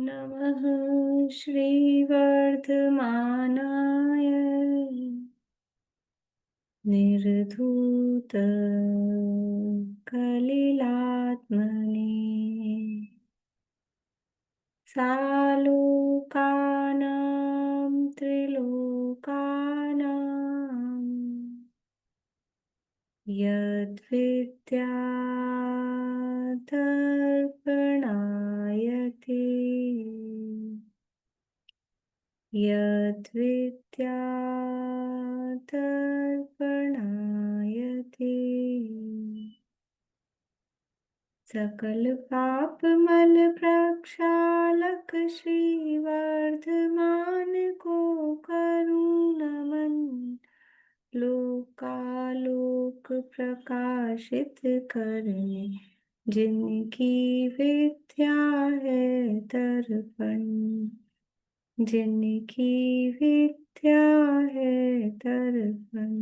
नमः श्रीवर्धमानाय निर्धूत कलिलात्मने सालोकानां त्रिलोकानां यद्विद्यादर्पणायते यद्विद्यादर्पणायते सकल पाप मल प्रक्षालक श्रीवर्धमान को करुणमन लोकालोक प्रकाशित करने जिनकी विद्या है दर्पण जिनकी विद्या है दर्पण।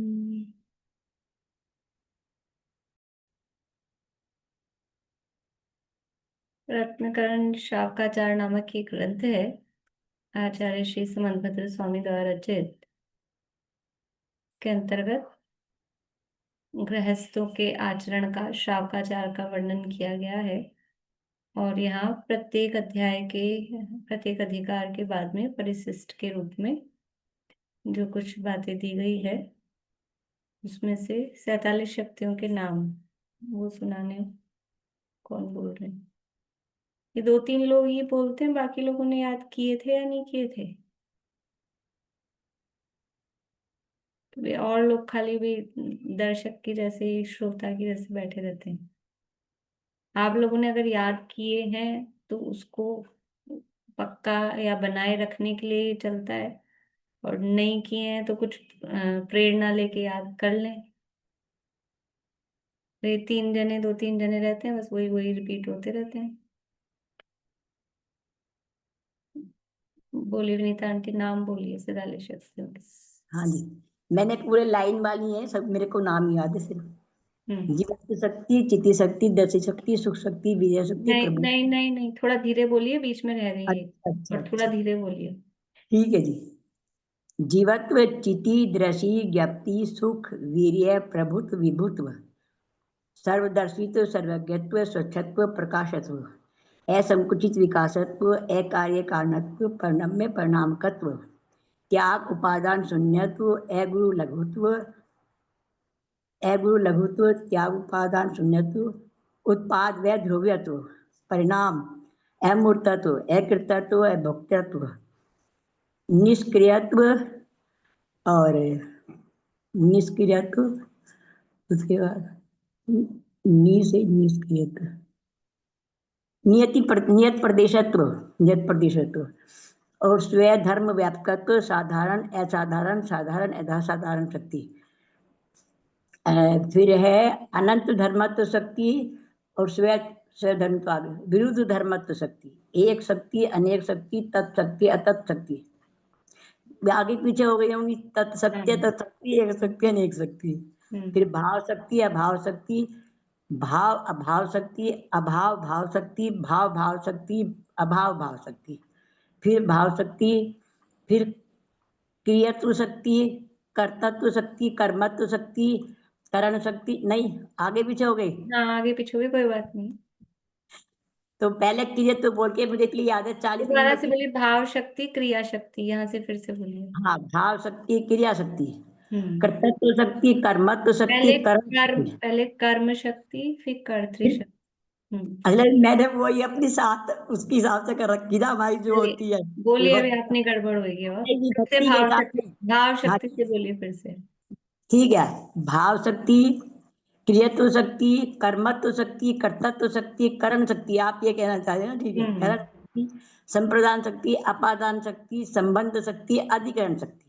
रत्नकरण शाकाचार नामक एक ग्रंथ है, आचार्य श्री सुमंतभद्र स्वामी द्वारा रचित। के अंतर्गत गृहस्थों के आचरण का, शाकाचार का वर्णन किया गया है। और यहाँ प्रत्येक अध्याय के प्रत्येक अधिकार के बाद में परिशिष्ट के रूप में जो कुछ बातें दी गई है, उसमें से 47 शक्तियों के नाम वो सुनाने कौन बोल रहे हैं? ये 2-3 लोग ये बोलते हैं, बाकी लोगों ने याद किए थे या नहीं किए थे? तो वे और लोग खाली भी दर्शक की जैसे, श्रोता की जैसे बैठे रहते हैं। आप लोगों ने अगर याद किए हैं तो उसको पक्का या बनाए रखने के लिए चलता है, और नहीं किए हैं तो कुछ प्रेरणा लेके याद कर लें। तो ये 2-3 जने रहते हैं, बस वही वही रिपीट होते रहते हैं। बोलिए विनीता आंटी, नाम बोलिए 47 शक्तियों के। हाँ जी, मैंने पूरे लाइन वाली है, सब मेरे को नाम याद है सिर्फ। जीवत्व शक्ति, चिति शक्ति, दर्शी शक्ति, सुख शक्ति, विजय शक्ति, नहीं प्रभु। नहीं नहीं नहीं, थोड़ा धीरे बोलिए, बीच में रह गई है। अच्छा और थोड़ा अच्छा, धीरे बोलिए। ठीक है जी। जीवत्व, चिति, दृषि, ज्ञप्ति, सुख, वीर्य, प्रभुत्व, विभुत्व, सर्वदर्शित्व, सर्वज्ञत्व, स्वच्छत्व, प्रकाशत्व, असंकुचित विकासत्व, अकार्य कारणत्व, परिणम्य परिणामकत्व, त्याग उपादान शून्यत्व, अगुरु लघुत्व, अगुरु लघुत्व, त्याग उपादान शून्यत्व, उत्पाद व ध्रुव्यत्व, परिणाम अमूर्तत्व, अकृतत्व, अभोक्तत्व, निष्क्रियत्व और निष्क्रियत्व, उसके बाद नी से निष्क्रियत्व, नियत प्रदेशत्व, नियत प्रदेशत्व, और स्वय धर्म व्यापकत्व, साधारण असाधारण, साधारण असाधारण शक्ति। फिर है अनंत धर्मत्व शक्ति और स्वय स्वधर्मत्व आगे, विरुद्ध धर्मत्व शक्ति, एक शक्ति, अनेक शक्ति, तत्शक्ति, अतत्शक्ति। आगे पीछे हो गई होंगी, तत्सत्य, तत्शक्ति, एक शक्ति, अनेक शक्ति। फिर भाव शक्ति, अभाव शक्ति, भाव अभाव शक्ति, अभाव भाव शक्ति, भाव भाव शक्ति, अभाव भाव शक्ति। फिर भाव शक्ति, फिर क्रियत्व शक्ति, कर्तत्व शक्ति, कर्मत्व शक्ति, करण शक्ति। नहीं, आगे पीछे हो गई। हाँ, आगे पीछे भी कोई बात नहीं। तो पहले क्रियत्व बोल के मुझे इसलिए याद है 40 दोबारा नंबर से की। बोलिए, भाव शक्ति, क्रिया शक्ति, यहाँ से फिर से बोलिए। हाँ, भाव शक्ति, क्रिया शक्ति, हम्म कर्तत्व शक्ति, कर्मत्व शक्ति, करण शक्ति। पहले कर्म शक्ति, फिर कर्तृ शक्ति। अरे मैंने वही अपनी साथ उसके हिसाब से कर रखी ना भाई, जो चलिए, होती है बोलिए, अभी विभक्ति। अपनी गड़बड़ होगी। और फिर से विभक्ति के भाव हिसाब शक्ति, से। भाव हाँ शक्ति से बोलिए फिर से। ठीक है, भाव शक्ति, क्रियत्व शक्ति, कर्मत्व शक्ति, कर्तत्व शक्ति, करण शक्ति। आप ये कहना चाह रहे हैं ना, ठीक है। हम्म करण शक्ति, संप्रदान शक्ति, अपादान शक्ति, संबंध शक्ति, अधिकरण शक्ति।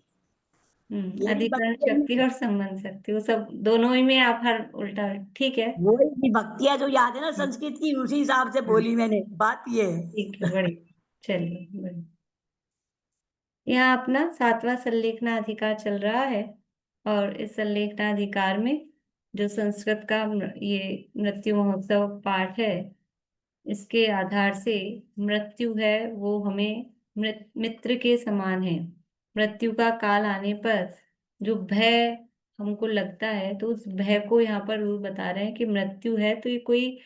ये अधिकरण विभक्ति शक्ति और संबंध शक्ति, वो सब दोनों ही में आप हर उल्टा, ठीक है। वो विभक्तियां जो याद है ना हम्म, संस्कृत की, उसी हिसाब से हम्म, बोली मैंने, बात ये है। ठीक है, बढ़िया। चलिए, बढ़िया। यहाँ अपना 7वां संलेखना अधिकार चल रहा है। और इस संलेखना अधिकार में जो संस्कृत का ये मृत्यु महोत्सव पाठ है, इसके आधार से मृत्यु है वो हमें मित्र के समान है। मृत्यु का काल आने पर जो भय हमको लगता है, तो उस भय को यहाँ पर वो बता रहे हैं कि मृत्यु है तो ये कोई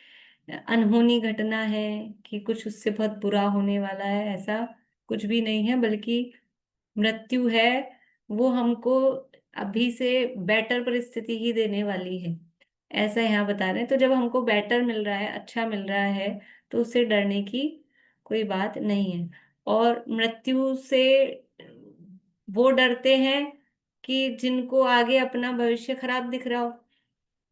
अनहोनी घटना है कि कुछ उससे बहुत बुरा होने वाला है, ऐसा कुछ भी नहीं है, बल्कि मृत्यु है वो हमको अभी से बेटर परिस्थिति ही देने वाली है, ऐसा यहाँ बता रहे हैं। तो जब हमको बेटर मिल रहा है, अच्छा मिल रहा है, तो उससे डरने की कोई बात नहीं है। और मृत्यु से वो डरते हैं कि जिनको आगे अपना भविष्य खराब दिख रहा हो,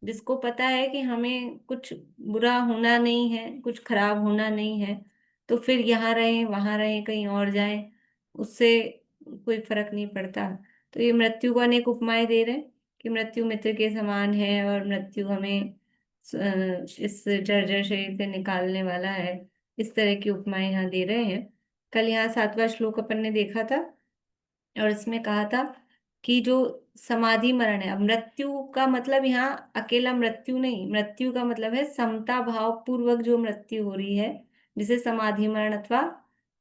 जिसको पता है कि हमें कुछ बुरा होना नहीं है, कुछ खराब होना नहीं है, तो फिर यहाँ रहें वहां रहें कहीं और जाएं, उससे कोई फर्क नहीं पड़ता। तो ये मृत्यु को अनेक उपमाएं दे रहे हैं कि मृत्यु मित्र के समान है और मृत्यु हमें इस जर्जर शरीर से निकालने वाला है। इस तरह की उपमाएं यहाँ दे रहे हैं। कल यहाँ 7वां श्लोक अपन ने देखा था और इसमें कहा था कि जो समाधि मरण है, अब मृत्यु का मतलब यहाँ अकेला मृत्यु नहीं, मृत्यु का मतलब है समता भाव पूर्वक जो मृत्यु हो रही है, जिसे समाधि मरण अथवा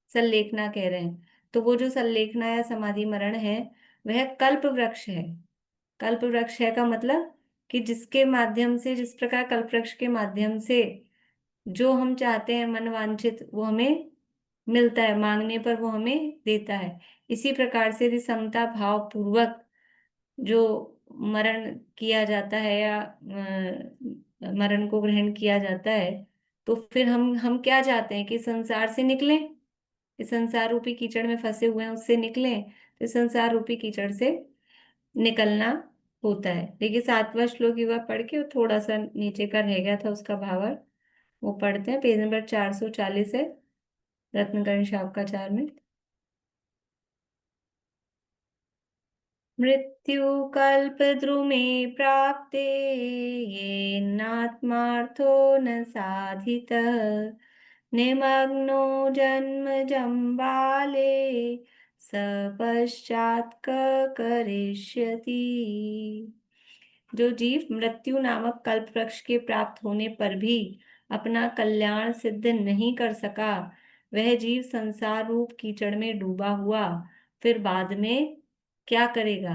संलेखना कह रहे हैं। तो वो जो संलेखना या समाधि मरण है वह कल्प वृक्ष है। कल्प वृक्ष है का मतलब कि जिसके माध्यम से, जिस प्रकार कल्प वृक्ष के माध्यम से जो हम चाहते हैं मन वांछित वो हमें मिलता है, मांगने पर वो हमें देता है। इसी प्रकार से यदि समता भाव पूर्वक जो मरण किया जाता है या मरण को ग्रहण किया जाता है, तो फिर हम क्या चाहते हैं कि संसार से निकलें, इस संसार रूपी कीचड़ में फंसे हुए हैं उससे निकलें। तो इस संसार रूपी कीचड़ से निकलना होता है। देखिए 7वां श्लोक युवा पढ़ के वो थोड़ा सा नीचे का रह गया था उसका भावार्थ, वो पढ़ते हैं। पेज नंबर 440 है रत्नकर्ण शावकाचार में। मृत्यु कल्पद्रुमे प्राप्ते येनात्मार्थो न साधितः निमग्नो जन्मजं बाले स पश्चात् क करिष्यति। जो जीव मृत्यु नामक कल्प वृक्ष के प्राप्त होने पर भी अपना कल्याण सिद्ध नहीं कर सका, वह जीव संसार रूप कीचड़ में डूबा हुआ फिर बाद में क्या करेगा।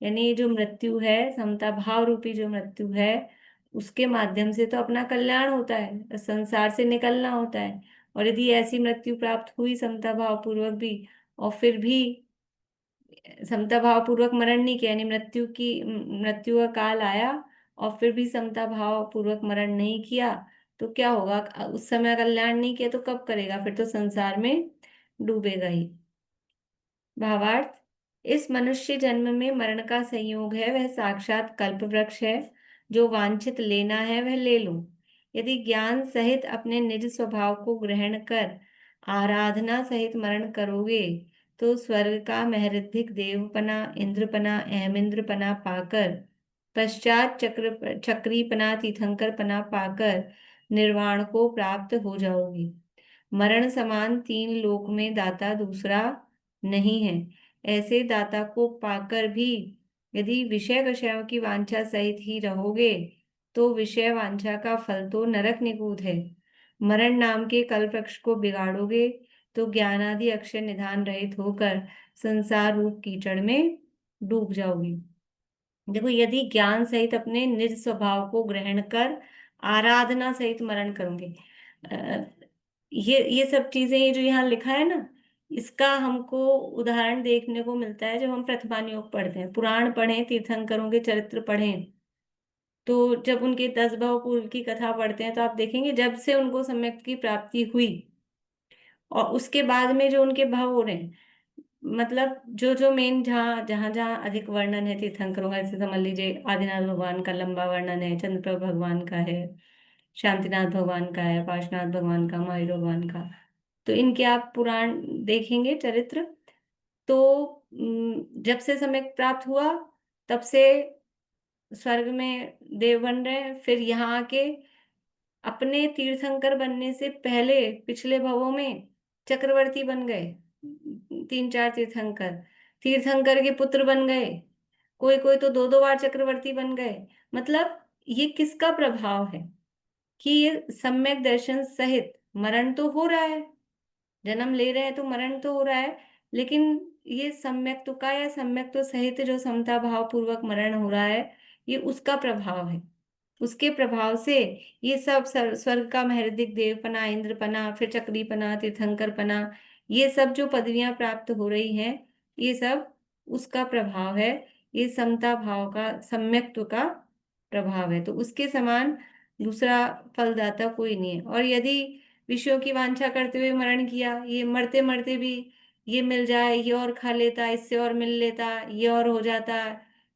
यानी ये जो मृत्यु है, समता भाव रूपी जो मृत्यु है, उसके माध्यम से तो अपना कल्याण होता है, संसार से निकलना होता है। और यदि ऐसी मृत्यु प्राप्त हुई समता भाव पूर्वक भी, और फिर भी समता भाव पूर्वक मरण नहीं किया, यानी मृत्यु का काल आया और फिर भी समता भाव पूर्वक मरण नहीं किया, तो क्या होगा। उस समय कल्याण नहीं किया तो कब करेगा, फिर तो संसार में डूबेगा ही। भावार्थ, इस मनुष्य जन्म में मरण का संयोग है वह साक्षात कल्प वृक्ष है। जो वांछित लेना है वह ले लो। यदि ज्ञान सहित अपने निज स्वभाव को ग्रहण कर आराधना सहित मरण करोगे, तो स्वर्ग का महऋद्धिक देवपना, इंद्रपना, अहमिंद्रपना पाकर, पश्चात चक्रीपना, तीर्थंकरपना पाकर निर्वाण को प्राप्त हो जाओगे। मरण समान 3 लोक में दाता दूसरा नहीं है। ऐसे दाता को पाकर भी यदि विषय विषयों की वांछा सहित ही रहोगे, तो विषय वांछा का फल तो नरक निकूत है। मरण नाम के कल्पवृक्ष को बिगाड़ोगे तो ज्ञानादि अक्षर निधान रहित होकर संसार रूप कीचड़ में डूब जाओगी। देखो, यदि ज्ञान सहित अपने निज स्वभाव को ग्रहण कर आराधना सहित मरण करोगे, ये सब चीजें, ये जो यहाँ लिखा है ना, इसका हमको उदाहरण देखने को मिलता है जब हम प्रतिमान योग पढ़ते हैं, पुराण पढ़ें, तीर्थंकरों के चरित्र पढ़ें। तो जब उनके 10 भव पूर्व की कथा पढ़ते हैं तो आप देखेंगे जब से उनको सम्यक की प्राप्ति हुई और उसके बाद में जो उनके भाव हो रहे हैं, मतलब जो जो मेन जहाँ जहाँ जहाँ अधिक वर्णन है तीर्थंकरों का, जैसे समझ लीजिए आदिनाथ भगवान का लंबा वर्णन है, चंद्रप्रभ भगवान का है, शांतिनाथ भगवान का है, पार्श्वनाथ भगवान का, महावीर भगवान का। तो इनके आप पुराण देखेंगे चरित्र, तो जब से समय प्राप्त हुआ तब से स्वर्ग में देव बन रहे हैं, फिर यहाँ आके अपने तीर्थंकर बनने से पहले पिछले भवों में चक्रवर्ती बन गए। 3-4 तीर्थंकर, तीर्थंकर के पुत्र बन गए, कोई कोई तो 2-2 बार चक्रवर्ती बन गए। मतलब ये किसका प्रभाव है कि ये सम्यक दर्शन सहित मरण तो हो रहा है, जन्म ले रहे हैं तो मरण तो हो रहा है, लेकिन ये सम्यक तुका या सम्यक तो सहित जो समता भाव पूर्वक मरण हो रहा है, ये उसका प्रभाव है। उसके प्रभाव से ये सब स्वर्ग का महर्दिक देवपना, इंद्रपना, फिर चक्रीपना, तीर्थंकरपना, ये सब जो पदवियां प्राप्त हो रही हैं, ये सब उसका प्रभाव है। ये समता भाव का, सम्यक्त्व का प्रभाव है। तो उसके समान दूसरा फलदाता कोई नहीं है। और यदि विषयों की वांछा करते हुए मरण किया, ये मरते मरते भी ये मिल जाए, ये और खा लेता, इससे और मिल लेता, ये और हो जाता,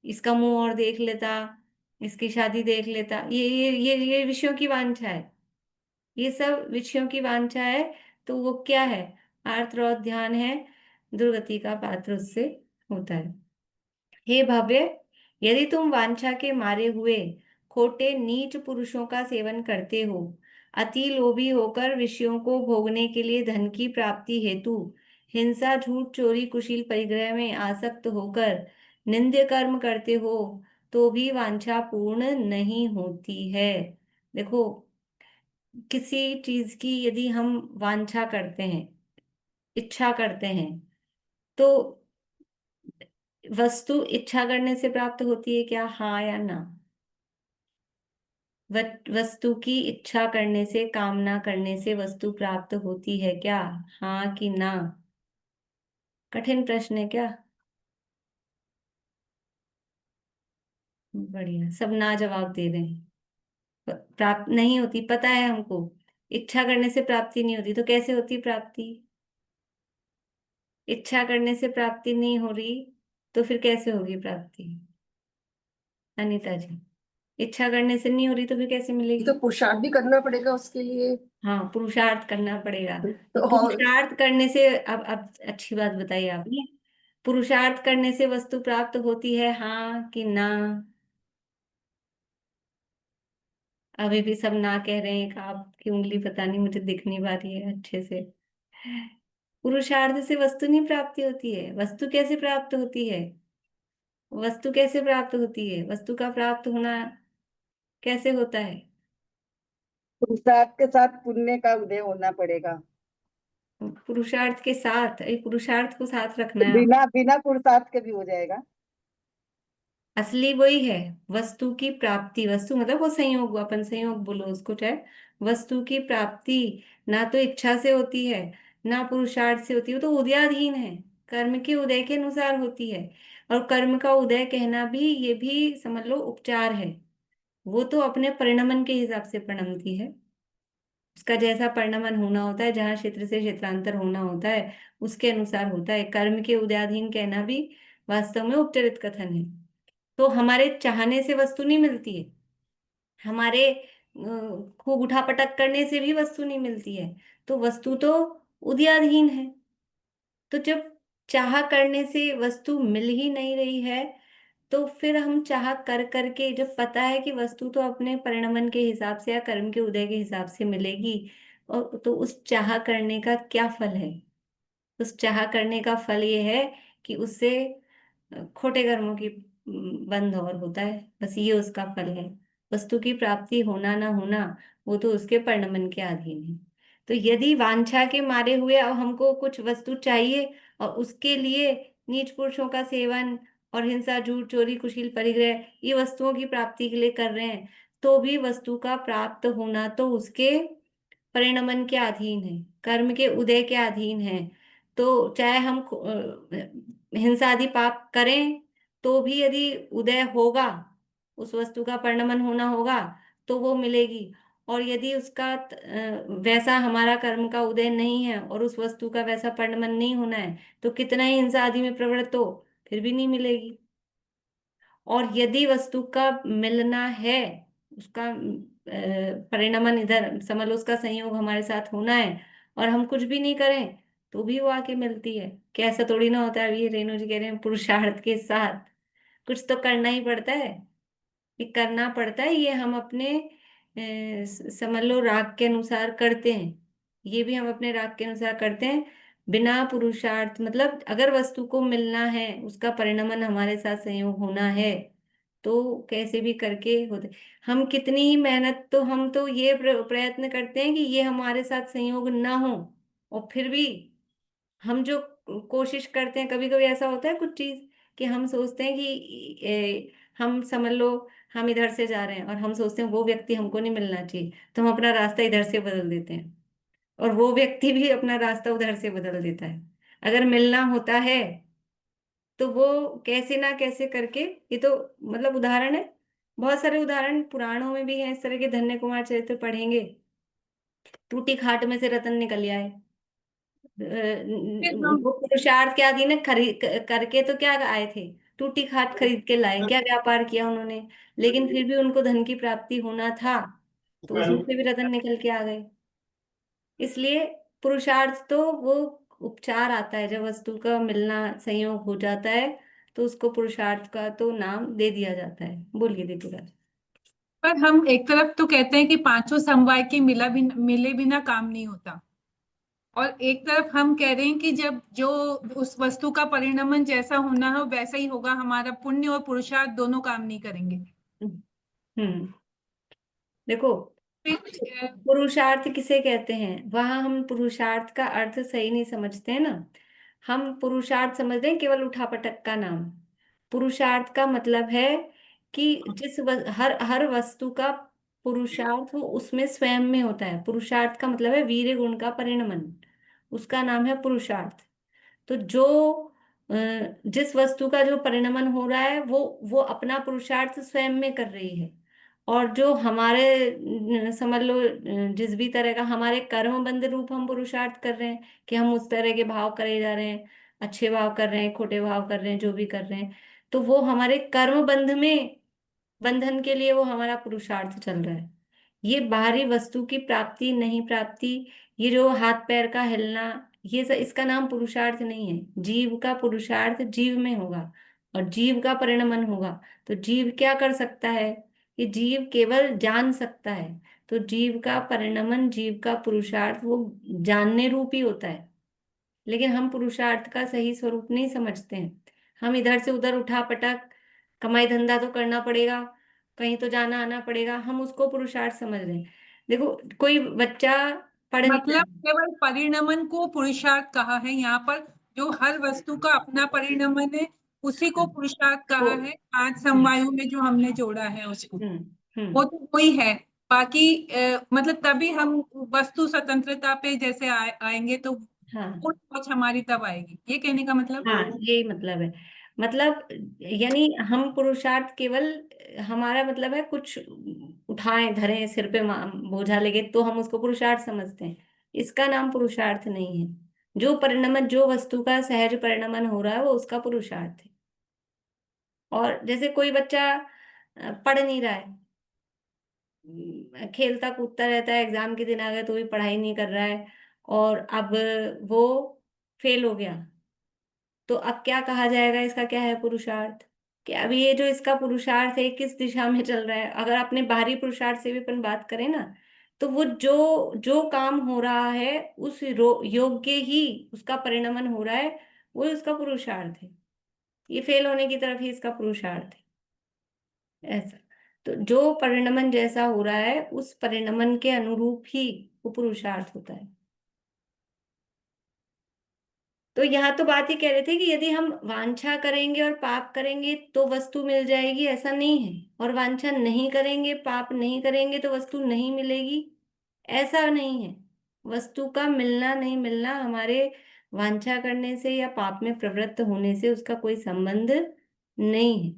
इसका मुंह और देख लेता, इसकी शादी देख लेता, ये विषयों की वांछा है। ये सब विषयों की वांछा है। तो वो क्या है? आर्त और ध्यान है, दुर्गति का पात्र उससे होता है। हे भव्य, यदि तुम वांछा के मारे हुए खोटे नीच पुरुषों का सेवन करते हो, अति लोभी होकर विषयों को भोगने के लिए धन की प्राप्ति हेतु हिंसा, झूठ, चोरी, कुशील परिग्रह में आसक्त होकर निंद्य कर्म करते हो, तो भी वांछा पूर्ण नहीं होती है। देखो, किसी चीज की यदि हम वांछा करते हैं, इच्छा करते हैं, तो वस्तु इच्छा करने से प्राप्त होती है क्या? हाँ या ना? वस्तु की इच्छा करने से, कामना करने से वस्तु प्राप्त होती है क्या? हाँ कि ना? कठिन प्रश्न है क्या? बढ़िया, सब ना जवाब दे रहे हैं। प्राप्त नहीं होती, पता है हमको। इच्छा करने से प्राप्ति नहीं होती, तो कैसे होती प्राप्ति? इच्छा करने से प्राप्ति नहीं हो रही, तो फिर कैसे होगी प्राप्ति? अनीता जी, इच्छा करने से नहीं हो रही तो फिर कैसे ये मिलेगी? तो पुरुषार्थ भी करना पड़ेगा उसके लिए। हाँ, पुरुषार्थ करना पड़ेगा। तो और पुरुषार्थ करने से, अब अच्छी बात बताई आपने, पुरुषार्थ करने से वस्तु प्राप्त होती है, हाँ कि ना? अभी भी सब ना कह रहे हैं। आपकी उंगली पता नहीं मुझे दिख नहीं पा रही है अच्छे से। पुरुषार्थ से वस्तु नहीं प्राप्ति होती है। वस्तु कैसे प्राप्त होती है? वस्तु कैसे प्राप्त होती है? वस्तु का प्राप्त होना कैसे होता है? पुरुषार्थ के साथ पुण्य का उदय होना पड़ेगा। पुरुषार्थ के साथ, पुरुषार्थ को साथ रखना है। बिना बिना पुरुषार्थ के भी हो जाएगा। असली वही है, वस्तु की प्राप्ति। वस्तु मतलब वो संयोग, अपन संयोग बोलो उसको चाहे। वस्तु की प्राप्ति ना तो इच्छा से होती है, ना पुरुषार्थ से होती है, वो तो उदयाधीन है, कर्म के उदय के अनुसार होती है। और कर्म का उदय कहना भी, ये भी समझ लो उपचार है। वो तो अपने परिणमन के हिसाब से परिणमती है। उसका जैसा परिणमन होना होता है, जहाँ क्षेत्र से क्षेत्रांतर होना होता है, उसके अनुसार होता है। कर्म के उदयाधीन कहना भी वास्तव में उपचरित कथन है। तो हमारे चाहने से वस्तु नहीं मिलती है, हमारे खूब उठापटक करने से भी वस्तु नहीं मिलती है। तो वस्तु तो उदयाधीन है। तो जब चाह करने से वस्तु मिल ही नहीं रही है, तो फिर हम चाह कर करके, जब पता है कि वस्तु तो अपने परिणमन के हिसाब से या कर्म के उदय के हिसाब से मिलेगी, और तो उस चाह करने का क्या फल है? उस चाह करने का फल ये है कि उससे खोटे कर्मों की बंध और होता है। बस ये उसका फल है। वस्तु की प्राप्ति होना ना होना, वो तो उसके परिणमन के अधीन है। तो यदि वांछा के मारे हुए अब हमको कुछ वस्तु चाहिए, और उसके लिए नीच पुरुषों का सेवन और हिंसा, झूठ, चोरी, कुशील परिग्रह, ये वस्तुओं की प्राप्ति के लिए कर रहे हैं, तो भी वस्तु का प्राप्त होना तो उसके परिणमन के अधीन है, कर्म के उदय के अधीन है। तो चाहे हम हिंसा आदि पाप करें, तो भी यदि उदय होगा, उस वस्तु का परिणमन होना होगा, तो वो मिलेगी। और यदि उसका वैसा हमारा कर्म का उदय नहीं है और उस वस्तु का वैसा परिणमन नहीं होना है, तो कितना ही हिंसा आदि में प्रवृत्त हो, फिर भी नहीं मिलेगी। और यदि वस्तु का मिलना है, उसका परिणमन इधर समझ लो, उसका संयोग हमारे साथ होना है, और हम कुछ भी नहीं करें, तो भी वो आके मिलती है। क्या ऐसा थोड़ी ना होता है? अभी ये रेणु जी कह रहे हैं पुरुषार्थ के साथ कुछ तो करना ही पड़ता है। ये करना पड़ता है, ये हम अपने समझ लो राग के अनुसार करते हैं। ये भी हम अपने राग के अनुसार करते हैं, बिना पुरुषार्थ। मतलब अगर वस्तु को मिलना है, उसका परिणमन हमारे साथ संयोग होना है, तो कैसे भी करके होते। हम कितनी ही मेहनत, तो हम तो ये प्रयत्न करते हैं कि ये हमारे साथ संयोग ना हो, और फिर भी हम जो कोशिश करते हैं, कभी कभी ऐसा होता है कुछ चीज कि हम सोचते हैं कि हम समझ लो हम इधर से जा रहे हैं और हम सोचते हैं वो व्यक्ति हमको नहीं मिलना चाहिए, तो हम अपना रास्ता इधर से बदल देते हैं, और वो व्यक्ति भी अपना रास्ता उधर से बदल देता है। अगर मिलना होता है तो वो कैसे ना कैसे करके, ये तो मतलब उदाहरण है, बहुत सारे उदाहरण पुराणों में भी हैं इस तरह के। धन्य कुमार चरित्र पढ़ेंगे, टूटी खाट में से रतन निकल आए। फिर हम वो पुरुषार्थ क्या थी ना, खरीद करके तो क्या आए थे, टूटी खाट खरीद के लाए, क्या व्यापार किया उन्होंने, लेकिन फिर भी उनको धन की प्राप्ति होना था, तो उसमें से भी रतन निकल के आ गए। इसलिए पुरुषार्थ तो वो उपचार आता है, जब वस्तु का मिलना संयोग हो जाता है तो उसको पुरुषार्थ का तो नाम दे दिया जाता है। बोलिए दीपिका। पर हम एक तरफ तो कहते हैं कि पांचों समवाय के मिले बिना काम नहीं होता, और एक तरफ हम कह रहे हैं कि जब जो उस वस्तु का परिणमन जैसा होना है वैसा ही होगा, हमारा पुण्य और पुरुषार्थ दोनों काम नहीं करेंगे। हम्म। देखो, फिर पुरुषार्थ किसे कहते हैं, वहां हम पुरुषार्थ का अर्थ सही नहीं समझते हैं ना। हम पुरुषार्थ समझते हैं केवल उठापटक का नाम। पुरुषार्थ का मतलब है कि हर हर वस्तु का पुरुषार्थ वो उसमें स्वयं में होता है। पुरुषार्थ का मतलब है वीर्य गुण का परिणमन, उसका नाम है पुरुषार्थ। तो अ, जिस वस्तु का जो परिणमन हो रहा है वो अपना पुरुषार्थ स्वयं में कर रही है। और जो हमारे समझ लो जिस भी तरह का हमारे कर्मबंध रूप हम पुरुषार्थ कर रहे हैं, कि हम उस तरह के भाव करे जा रहे हैं, अच्छे भाव कर रहे हैं, खोटे भाव कर रहे हैं, जो भी कर रहे हैं, तो वो हमारे कर्म बंध में, बंधन के लिए वो हमारा पुरुषार्थ चल रहा है। ये बाहरी वस्तु की प्राप्ति नहीं प्राप्ति, ये जो हाथ पैर का हिलना, ये सब इसका नाम पुरुषार्थ नहीं है। जीव का पुरुषार्थ जीव में होगा, और जीव का परिणमन होगा। तो जीव क्या कर सकता है, कि जीव केवल जान सकता है। तो जीव का परिणमन, जीव का पुरुषार्थ वो जानने रूप ही होता है। लेकिन हम पुरुषार्थ का सही स्वरूप नहीं समझते हैं। हम इधर से उधर उठा पटक, कमाई धंधा तो करना पड़ेगा, कहीं तो जाना आना पड़ेगा, हम उसको पुरुषार्थ समझ रहे हैं। देखो, कोई बच्चा पढ़ नहीं रहा मतलब केवल परिणमन को पुरुषार्थ कहा है यहाँ पर, जो हर वस्तु का अपना परिणमन है उसी को है, पुरुषार्थ तो कहा है। पांच समवायों में जो हमने जोड़ा है उसको, हम्म वो हम्म तो वही है। बाकी मतलब तभी हम वस्तु स्वतंत्रता पे जैसे आएंगे तो हाँ पूर्ण पहुंच हमारी तब आएगी, ये कहने का मतलब। हाँ, यही मतलब है। मतलब यानी हम पुरुषार्थ केवल, हमारा मतलब है कुछ उठाएं धरें सिर पे बोझा लेके तो हम उसको पुरुषार्थ समझते हैं। इसका नाम पुरुषार्थ नहीं है। जो परिणमन, जो वस्तु का सहज परिणमन हो रहा है वो उसका पुरुषार्थ है। और जैसे कोई बच्चा पढ़ नहीं रहा है, खेलता कूदता रहता है, एग्जाम के दिन आ गए तो भी पढ़ाई नहीं कर रहा है, और अब वो फेल हो गया, तो अब क्या कहा जाएगा, इसका क्या है पुरुषार्थ। कि अब ये जो इसका पुरुषार्थ है किस दिशा में चल रहा है। अगर अपने बाहरी पुरुषार्थ से भी अपन बात करें ना, तो वो जो जो काम हो रहा है उस योग्य ही उसका परिणमन हो रहा है, वो उसका पुरुषार्थ है। ये फेल होने की तरफ ही इसका पुरुषार्थ है, ऐसा। तो जो परिणमन जैसा हो रहा है उस परिणमन के अनुरूप ही वो पुरुषार्थ होता है। तो यहाँ तो बात ही कह रहे थे कि यदि हम वांछा करेंगे और पाप करेंगे तो वस्तु मिल जाएगी, ऐसा नहीं है। और वांछा नहीं करेंगे, पाप नहीं करेंगे तो वस्तु नहीं मिलेगी, ऐसा नहीं है। वस्तु का मिलना नहीं मिलना हमारे वांछा करने से या पाप में प्रवृत्त होने से उसका कोई संबंध नहीं है।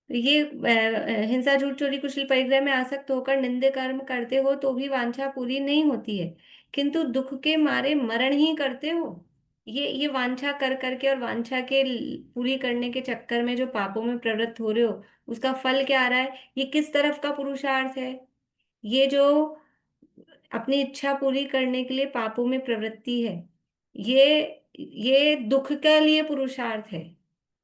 तो ये हिंसा झूठ चोरी कुटिल परिग्रह में आसक्त होकर निंदे कर्म करते हो तो भी वांछा पूरी नहीं होती है, किंतु दुख के मारे मरण ही करते हो। ये वांछा कर करके और वांछा के पूरी करने के चक्कर में जो पापों में प्रवृत्त हो रहे हो, उसका फल क्या आ रहा है, ये किस तरफ का पुरुषार्थ है। ये जो अपनी इच्छा पूरी करने के लिए पापों में प्रवृत्ति है, ये ये दुख के लिए पुरुषार्थ है।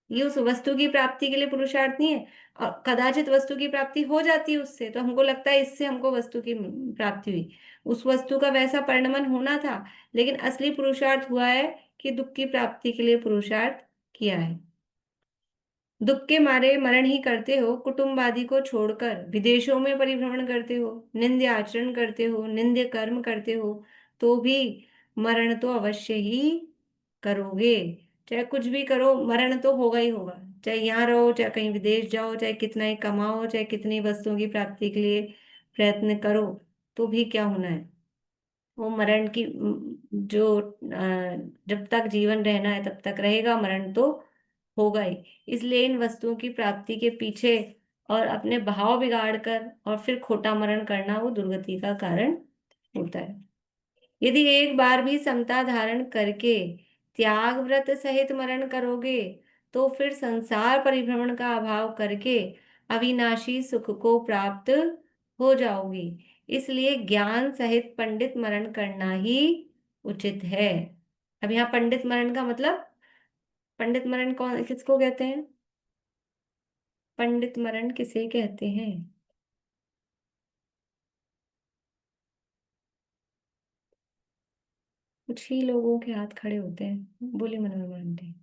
ये उस वस्तु की प्राप्ति के लिए पुरुषार्थ नहीं है। और कदाचित वस्तु की प्राप्ति हो जाती है उससे, तो हमको लगता है इससे हमको वस्तु की प्राप्ति हुई, उस वस्तु का वैसा परिणमन होना था। लेकिन असली पुरुषार्थ हुआ है कि दुख की प्राप्ति के लिए पुरुषार्थ किया है। दुख के मारे मरण ही करते हो, कुटुंब आदि को छोड़कर विदेशों में परिभ्रमण करते हो, निंद्य आचरण करते हो, निंद्य कर्म करते हो, तो भी मरण तो अवश्य ही करोगे। चाहे कुछ भी करो, मरण तो होगा ही होगा। चाहे यहाँ रहो, चाहे कहीं विदेश जाओ, चाहे कितना ही कमाओ, चाहे कितनी वस्तुओं की प्राप्ति के लिए प्रयत्न करो, तो भी क्या होना है, वो मरण की जो जब तक जीवन रहना है तब तक रहेगा, मरण तो होगा ही। इसलिए इन वस्तुओं की प्राप्ति के पीछे और अपने भाव बिगाड़ कर और फिर खोटा मरण करना वो दुर्गति का कारण होता है। यदि एक बार भी समता धारण करके त्याग व्रत सहित मरण करोगे, तो फिर संसार परिभ्रमण का अभाव करके अविनाशी सुख को प्राप्त हो जाओगी। इसलिए ज्ञान सहित पंडित मरण करना ही उचित है। अब यहाँ पंडित मरण का मतलब, पंडित मरण कौन किसको कहते हैं? पंडित मरण किसे कहते हैं? कुछ ही लोगों के हाथ खड़े होते हैं। बोले मनोरमा आंटी।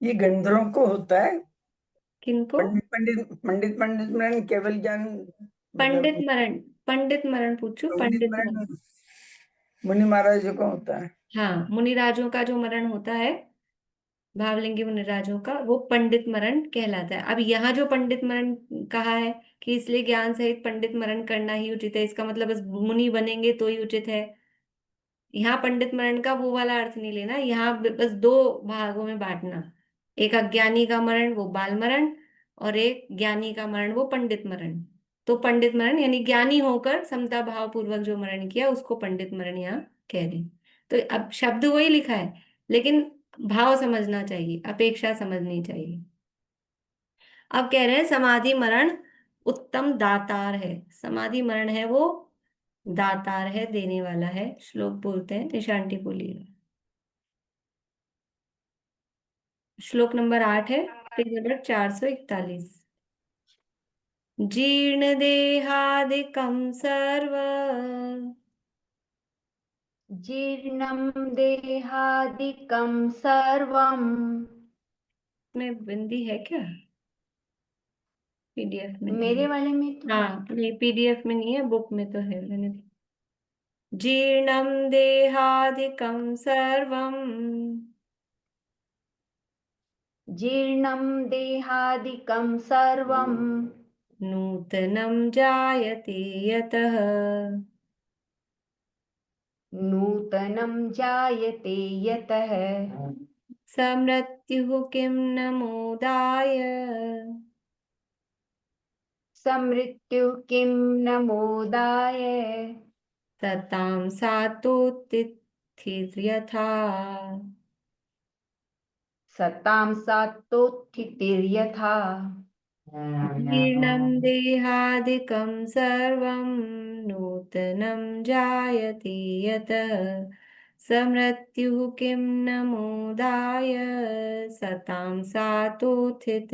ये गंधर्वों को होता है। किनको? पंडित पंडित पंडित पंडित मरण केवल ज्ञान, पंडित मतलब मरण, पंडित मरण पूछो, पंडित पंडित मरण। मरण मुनि महाराज को होता है। हाँ, मुनिराजों का जो मरण होता है, भावलिंगी मुनिराजों का, वो पंडित मरण कहलाता है। अब यहाँ जो पंडित मरण कहा है कि इसलिए ज्ञान सहित पंडित मरण करना ही उचित है, इसका मतलब बस मुनि बनेंगे तो ही उचित है। यहाँ पंडित मरण का वो वाला अर्थ नहीं लेना, यहाँ बस दो भागों में बांटना। एक अज्ञानी का मरण वो बाल मरण, और एक ज्ञानी का मरण वो पंडित मरण। तो पंडित मरण यानी ज्ञानी होकर समता भाव पूर्वक जो मरण किया उसको पंडित मरण यहाँ कह रहे हैं। तो अब शब्द वही लिखा है, लेकिन भाव समझना चाहिए, अपेक्षा समझनी चाहिए। अब कह रहे हैं समाधि मरण उत्तम दातार है। समाधि मरण है वो दातार है, देने वाला है। श्लोक बोलते हैं, निशांटी बोलिए। श्लोक नंबर 8 है, पेज नंबर 441। जीर्ण देहादिकं सर्व, जीर्णं देहादिकं सर्वं। में बिंदी है क्या? पीडीएफ में नहीं मेरे है। वाले में तो हाँ नहीं, पीडीएफ में नहीं है, बुक में तो है। मैंने जीर्णं देहादिकं सर्वं, जीर्णं देहादिकं सर्वं। नूतनं जायते यतः, नूतनं जायते यतः। स मृत्युः किं न मोदाय, समृत्युः किं न मोदाय। सतां सातोत्थितिर्यथा। सतां सात्तोत्थितिर्यथा। जीर्णं देहादिकं सर्वं, नूतनं जायते यतः, स मृत्युः किं न मोदाय, सतां सातोत्थितिर्यथा।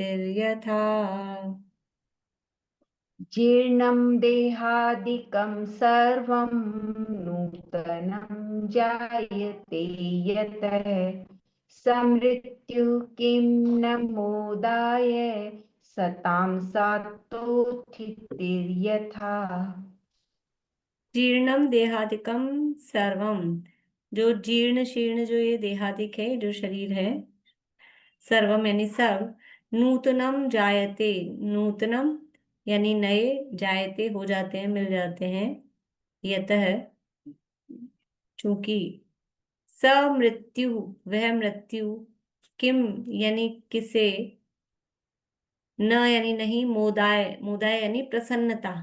जीर्णं देहादिकं सर्वं। नूतनं जायते यतः। समृत्युः किं न मोदाय। सतां सात्तोत्थितिर्यथा। जीर्णम देहादिकम सर्वम, जो जीर्ण शीर्ण जो ये देहादिक है, जो शरीर है, सर्वम यानी सब, नूतनम जायते, नूतनम यानी नए, जायते हो जाते हैं, मिल जाते हैं, यतः चूंकि, स मृत्यु वह मृत्यु, किम यानी किसे, न यानी नहीं, मोदाय, मोदाय यानी प्रसन्नता,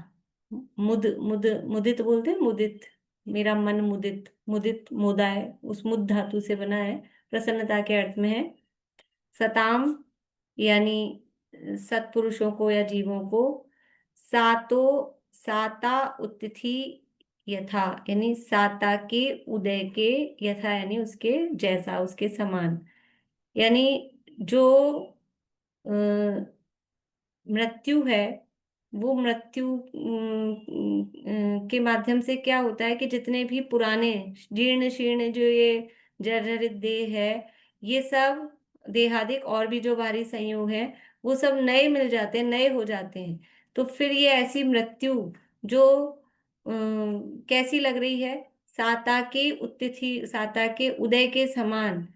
मुद मुद मुदित बोलते हैं, मुदित, मेरा मन मुदित, मुदित मोदाय उस मुद धातु से बना है, प्रसन्नता के अर्थ में है। सताम यानी सत्पुरुषों को या जीवों को, सातो साता उत्तिथि यथा यानी साता के उदय के, यथा यानी उसके जैसा, उसके समान, यानी जो मृत्यु है, वो मृत्यु के माध्यम से क्या होता है कि जितने भी पुराने जीर्ण शीर्ण जो ये जर्जरित देह है, ये सब देहादिक और भी जो बाहरी संयोग हैं वो सब नए मिल जाते हैं, नए हो जाते हैं। तो फिर ये ऐसी मृत्यु जो कैसी लग रही है, साता के उत्तिथि, साता के उदय के समान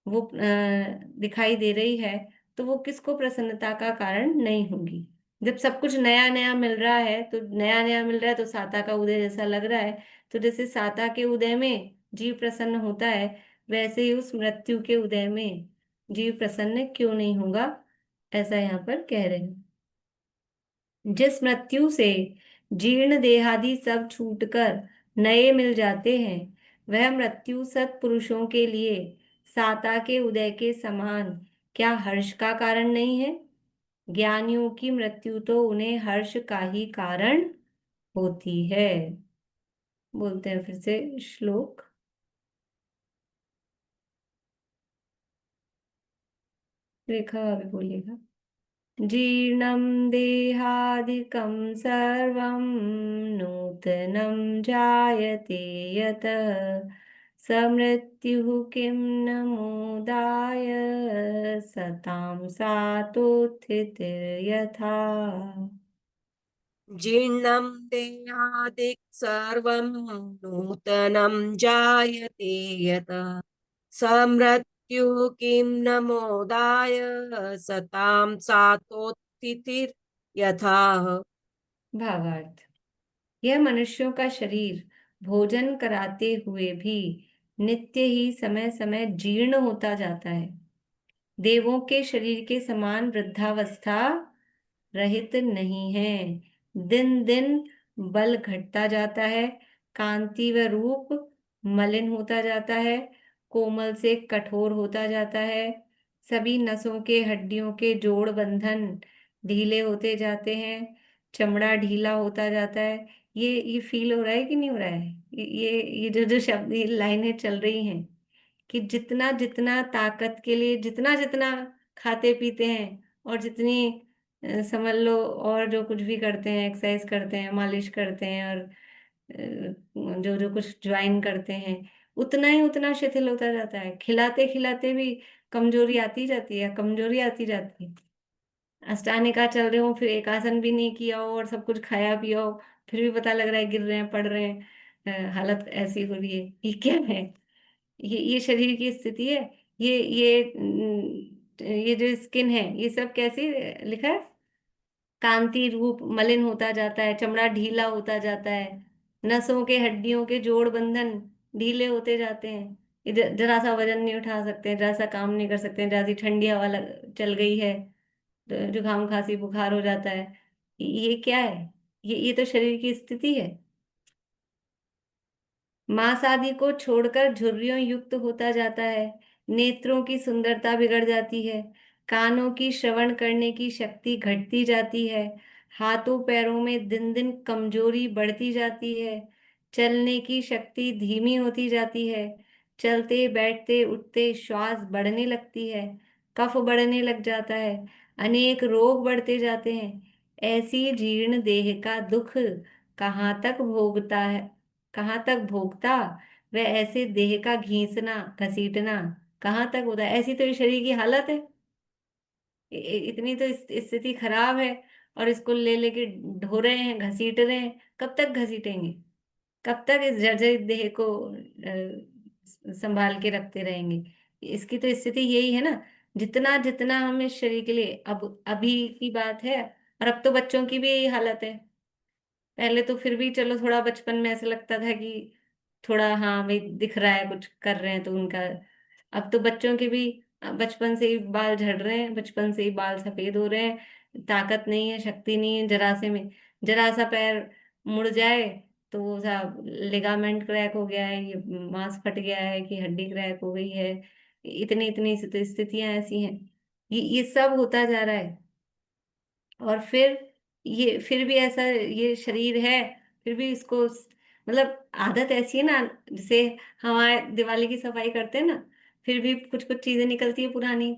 वो दिखाई दे रही है, तो वो किसको प्रसन्नता का कारण नहीं होगी। जब सब कुछ नया नया मिल रहा है, तो नया नया मिल रहा है तो साता का उदय जैसा लग रहा है। तो जैसे साता के उदय में जीव प्रसन्न होता है, वैसे ही उस मृत्यु के उदय में जीव प्रसन्न क्यों नहीं होगा, ऐसा यहाँ पर कह रहे हैं। जिस मृत्यु से जीर्ण देहादि सब छूटकर नए मिल जाते हैं, वह मृत्यु सत्पुरुषों के लिए साता के उदय के समान क्या हर्ष का कारण नहीं है? ज्ञानियों की मृत्यु तो उन्हें हर्ष का ही कारण होती है। बोलते हैं फिर से श्लोक। रेखा अभी बोलिएगा। जीर्णं देहादिकं सर्वं नूतनं जायते यतः स मृत्युः किं न मोदाय सतां सातोत्थितिर्यथा। जीर्णं देहादिक सर्वं नूतनं जायते यतः स मृत्युः किं न मोदाय सतां सातोत्थितिर्यथा। भावार्थ, यह मनुष्यों का शरीर भोजन कराते हुए भी नित्य ही समय समय जीर्ण होता जाता है। देवों के शरीर के समान वृद्धावस्था रहित नहीं है। दिन दिन बल घटता जाता है, कांति व रूप मलिन होता जाता है, कोमल से कठोर होता जाता है, सभी नसों के हड्डियों के जोड़ बंधन ढीले होते जाते हैं, चमड़ा ढीला होता जाता है। ये फील हो रहा है कि नहीं हो रहा है? ये जो जो शब्द, ये लाइनें चल रही हैं कि जितना जितना ताकत के लिए जितना जितना खाते पीते हैं, और जितनी समझ लो और जो कुछ भी करते हैं, एक्सरसाइज करते हैं, मालिश करते हैं, और जो जो कुछ ज्वाइन करते हैं, उतना ही उतना शिथिल होता जाता है। खिलाते खिलाते भी कमजोरी आती जाती है, कमजोरी आती जाती है। अष्टांगिका चल रहे हो, फिर एक आसन भी नहीं किया हो और सब कुछ खाया पिया हो, फिर भी पता लग रहा है गिर रहे हैं, पड़ रहे हैं, हालत ऐसी हो रही है। ये क्या है? ये शरीर की स्थिति है। ये जो स्किन है, ये सब कैसे लिखा है? कांति रूप मलिन होता जाता है, चमड़ा ढीला होता जाता है, नसों के हड्डियों के जोड़ बंधन ढीले होते जाते हैं। जरा सा वजन नहीं उठा सकते हैं, जरा सा काम नहीं कर सकते हैं, जरा सी ठंडी हवा चल गई है तो जुकाम खांसी बुखार हो जाता है। ये क्या है? ये तो शरीर की स्थिति है। मांस आदि को छोड़कर झुर्रियों युक्त होता जाता है, नेत्रों की सुंदरता बिगड़ जाती है, कानों की श्रवण करने की शक्ति घटती जाती है, हाथों पैरों में दिन दिन कमजोरी बढ़ती जाती है, चलने की शक्ति धीमी होती जाती है, चलते बैठते उठते श्वास बढ़ने लगती है, कफ बढ़ने लग जाता है, अनेक रोग बढ़ते जाते हैं। ऐसी जीर्ण देह का दुख कहाँ तक भोगता है, कहाँ तक भोगता? वह ऐसे देह का घींचना घसीटना कहाँ तक होता है? ऐसी तो ये शरीर की हालत है। इतनी तो स्थिति खराब है, और इसको ले लेके ढो रहे हैं, घसीट रहे हैं। कब तक घसीटेंगे? कब तक इस जर्जरित देह को संभाल के रखते रहेंगे? इसकी तो स्थिति यही है ना। जितना जितना हम इस शरीर के लिए, अब अभी की बात है, और अब तो बच्चों की भी यही हालत है। पहले तो फिर भी चलो थोड़ा बचपन में ऐसा लगता था कि थोड़ा हाँ भाई दिख रहा है, कुछ कर रहे हैं तो उनका। अब तो बच्चों के भी बचपन से ही बाल झड़ रहे हैं, बचपन से ही बाल सफेद हो रहे हैं, ताकत नहीं है, शक्ति नहीं है। जरा से में जरा सा पैर मुड़ जाए तो वो सा लिगामेंट क्रैक हो गया है, ये मांस फट गया है, कि हड्डी क्रैक हो गई है। इतनी इतनी स्थितियां ऐसी हैं। ये सब होता जा रहा है। और फिर भी ऐसा ये शरीर है, फिर भी इसको मतलब आदत ऐसी है ना, जैसे हमारे दिवाली की सफाई करते हैं ना, फिर भी कुछ कुछ चीजें निकलती है पुरानी,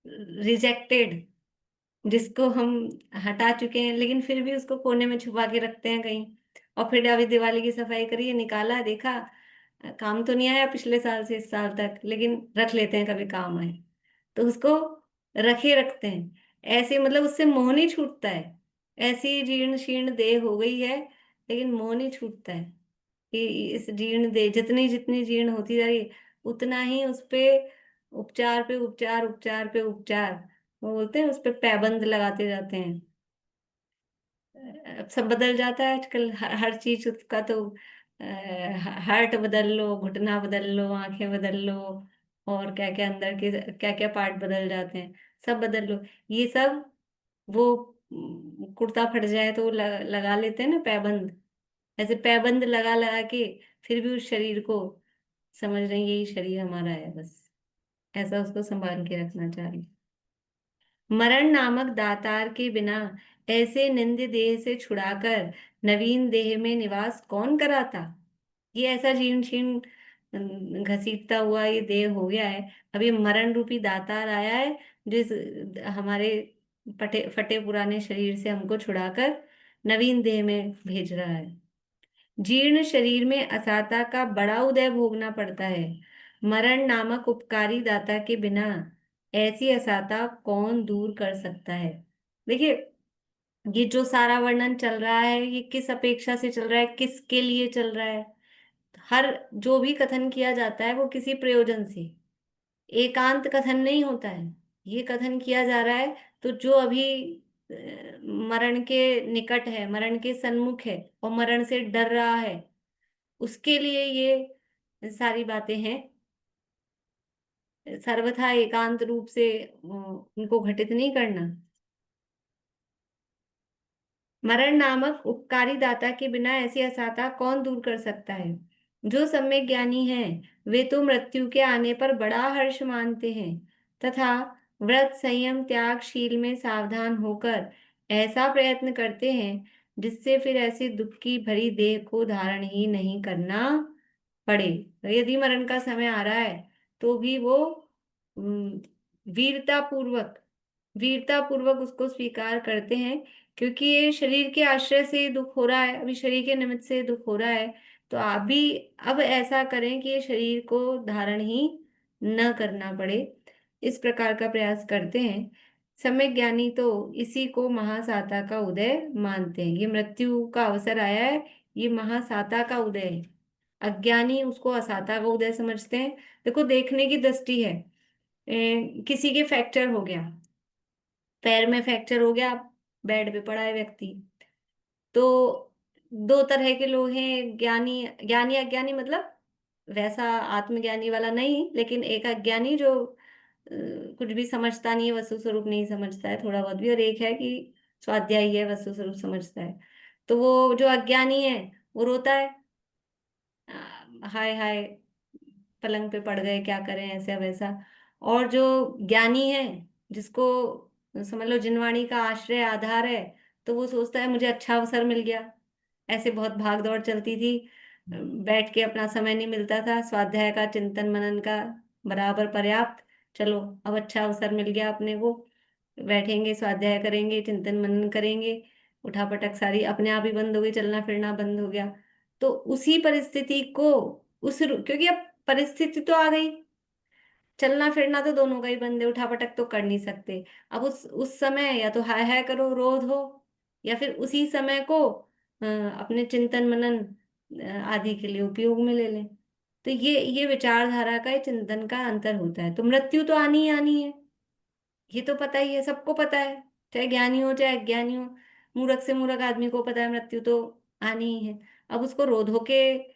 रिजेक्टेड, जिसको हम हटा चुके हैं, लेकिन फिर भी उसको कोने में छुपा के रखते हैं कहीं। और फिर अभी दिवाली की सफाई करी है, निकाला देखा, काम तो नहीं आया पिछले साल से इस साल तक, लेकिन रख लेते हैं कभी काम आए। तो उसको रखे रखते हैं। ऐसे मतलब उससे मोह नहीं छूटता है। ऐसी जीर्ण शीर्ण देह हो गई है, लेकिन मोह नहीं छूटता है कि इस जीर्ण देह जितनी जितनी जीर्ण होती जा रही है, उतना ही उस पे उपचार पे उपचार, उपचार पे उपचार, वो बोलते हैं उस पे पैबंद लगाते जाते हैं। अब सब बदल जाता है आजकल, हर चीज का तो हार्ट बदल लो, घुटना बदल लो, आंखें बदल लो, और क्या क्या अंदर के क्या क्या पार्ट बदल जाते हैं, सब बदल लो। ये सब वो कुर्ता फट जाए तो लगा लेते हैं ना पैबंद, ऐसे पैबंद लगा लगा के फिर भी उस शरीर को समझ रहे हैं यही शरीर हमारा है, बस ऐसा उसको संभाल के रखना चाहिए। मरण नामक दातार के बिना ऐसे निंद्य देह से छुड़ाकर नवीन देह में निवास कौन कराता। ये ऐसा जीर्ण शीर्ण घसीटता हुआ ये देह हो गया है, अब ये मरण रूपी दातार आया है जो हमारे फटे फटे पुराने शरीर से हमको छुड़ाकर नवीन देह में भेज रहा है। जीर्ण शरीर में असाता का बड़ा उदय भोगना पड़ता है। मरण नामक उपकारी दाता के बिना ऐसी असाता कौन दूर कर सकता है। देखिए, ये जो सारा वर्णन चल रहा है ये किस अपेक्षा से चल रहा है, किसके लिए चल रहा है। हर जो भी कथन किया जाता है वो किसी प्रयोजन से, एकांत कथन नहीं होता है। ये कथन किया जा रहा है तो जो अभी मरण के निकट है, मरण के सन्मुख है और मरण से डर रहा है, उसके लिए ये सारी बातें हैं। सर्वथा एकांत रूप से उनको घटित नहीं करना। मरण नामक उपकारी दाता के बिना ऐसी असाता कौन दूर कर सकता है। जो सम्यक ज्ञानी हैं वे तो मृत्यु के आने पर बड़ा हर्ष मानते हैं तथा व्रत संयम त्याग शील में सावधान होकर ऐसा प्रयत्न करते हैं जिससे फिर ऐसी दुख की भरी देह को धारण ही नहीं करना पड़े। तो यदि मरण का समय आ रहा है तो भी वो वीरता पूर्वक, वीरता पूर्वक उसको स्वीकार करते हैं, क्योंकि ये शरीर के आश्रय से दुख हो रहा है, अभी शरीर के निमित्त से दुख हो रहा है। तो आप भी अब ऐसा करें कि ये शरीर को धारण ही न करना पड़े, इस प्रकार का प्रयास करते हैं। सम्यक ज्ञानी तो इसी को महासाता का उदय मानते हैं। ये मृत्यु का अवसर आया है, ये महासाता का उदय है। अज्ञानी उसको असाता का उदय समझते हैं। देखो, देखने की दृष्टि है। किसी के फ्रैक्चर हो गया, पैर में फ्रैक्चर हो गया, बेड पे पड़ा है व्यक्ति, तो दो तरह के लोग हैं, ज्ञानी ज्ञानी अज्ञानी, मतलब वैसा आत्मज्ञानी वाला नहीं, लेकिन एक अज्ञानी जो कुछ भी समझता नहीं है, वस्तु स्वरूप नहीं समझता है थोड़ा बहुत भी, और एक है कि स्वाध्यायी है, वस्तु स्वरूप समझता है। तो वो जो अज्ञानी है वो रोता है, हाय हाय पलंग पे पड़ गए, क्या करें ऐसा वैसा। और जो ज्ञानी है, जिसको समझ लो जिनवाणी का आश्रय आधार है, तो वो सोचता है मुझे अच्छा अवसर मिल गया। ऐसे बहुत भाग दौड़ चलती थी, बैठ के अपना समय नहीं मिलता था स्वाध्याय का, चिंतन मनन का बराबर पर्याप्त। चलो अब अच्छा अवसर मिल गया अपने को, बैठेंगे स्वाध्याय करेंगे, चिंतन मनन करेंगे। उठापटक सारी अपने आप ही बंद हो गई, चलना फिरना बंद हो गया। तो उसी परिस्थिति को क्योंकि अब परिस्थिति तो आ गई, चलना फिरना तो दोनों का ही बंद है, उठापटक तो कर नहीं सकते। अब उस समय या तो हाय हाय करो, रोध हो, या फिर उसी समय को अपने चिंतन मनन आदि के लिए उपयोग में ले लें। तो ये विचारधारा का, ये चिंतन का अंतर होता है। तो मृत्यु तो आनी ही आनी है, ये तो पता ही है, सबको पता है, चाहे ज्ञानी हो चाहे अज्ञानी हो। मूर्ख से मूर्ख आदमी को पता है मृत्यु तो आनी ही है। अब उसको रो धो के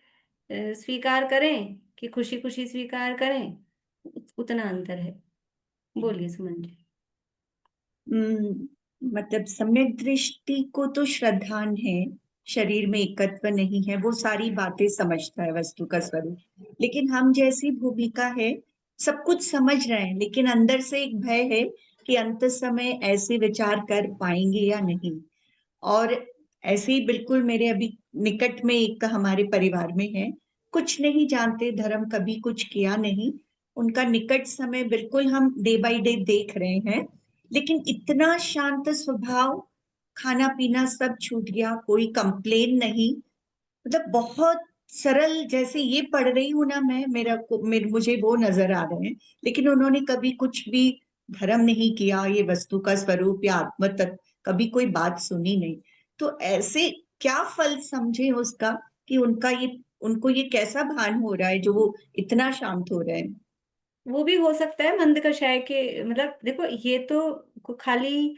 स्वीकार करें कि खुशी खुशी स्वीकार करें, उतना अंतर है। बोलिए सुमन जी। मतलब सम्यक दृष्टि को तो श्रद्धान है, शरीर में एकत्व नहीं है, वो सारी बातें समझता है वस्तु का स्वरूप। लेकिन हम जैसी भूमिका है, सब कुछ समझ रहे हैं लेकिन अंदर से एक भय है कि अंत समय ऐसे विचार कर पाएंगे या नहीं। और ऐसे ही बिल्कुल मेरे अभी निकट में एक हमारे परिवार में है, कुछ नहीं जानते, धर्म कभी कुछ किया नहीं, उनका निकट समय बिल्कुल हम डे बाय डे देख रहे हैं, लेकिन इतना शांत स्वभाव, खाना पीना सब छूट गया, कोई कंप्लेन नहीं, मतलब बहुत सरल, जैसे ये पढ़ रही हूं ना मैं, मुझे वो नजर आ रहे हैं। लेकिन उन्होंने कभी कुछ भी धर्म नहीं किया, ये वस्तु का स्वरूप या आत्म तत्व कभी कोई बात सुनी नहीं, तो ऐसे क्या फल समझे उसका कि उनको ये कैसा भान हो रहा है जो वो इतना शांत हो रहे हैं। वो भी हो सकता है मंद कषाय के, मतलब देखो ये तो खाली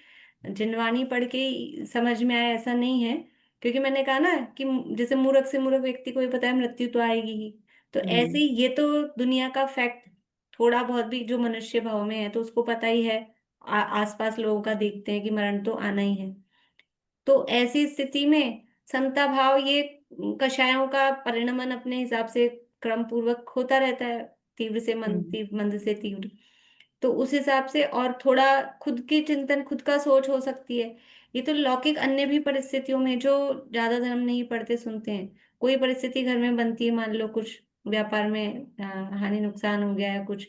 जिनवाणी पढ़ के ही समझ में आया ऐसा नहीं है, क्योंकि मैंने कहा ना कि जैसे मूर्ख से मूर्ख व्यक्ति को भी पता है मृत्यु तो आएगी ही, तो ऐसे ही ये तो दुनिया का फैक्ट, थोड़ा बहुत भी जो मनुष्य भाव में है तो उसको पता ही है। आसपास लोगों का देखते हैं कि मरण तो आना ही है। तो ऐसी स्थिति में समता भाव, ये कषायों का परिणमन अपने हिसाब से क्रम पूर्वक होता रहता है, तीव्र से मंद, मंद से तीव्र। तो उस हिसाब से और थोड़ा खुद की चिंतन, खुद का सोच हो सकती है। ये तो लौकिक अन्य भी परिस्थितियों में जो ज्यादा धर्म नहीं पढ़ते सुनते हैं, कोई परिस्थिति घर में बनती है, मान लो कुछ व्यापार में हानि नुकसान हो गया है कुछ,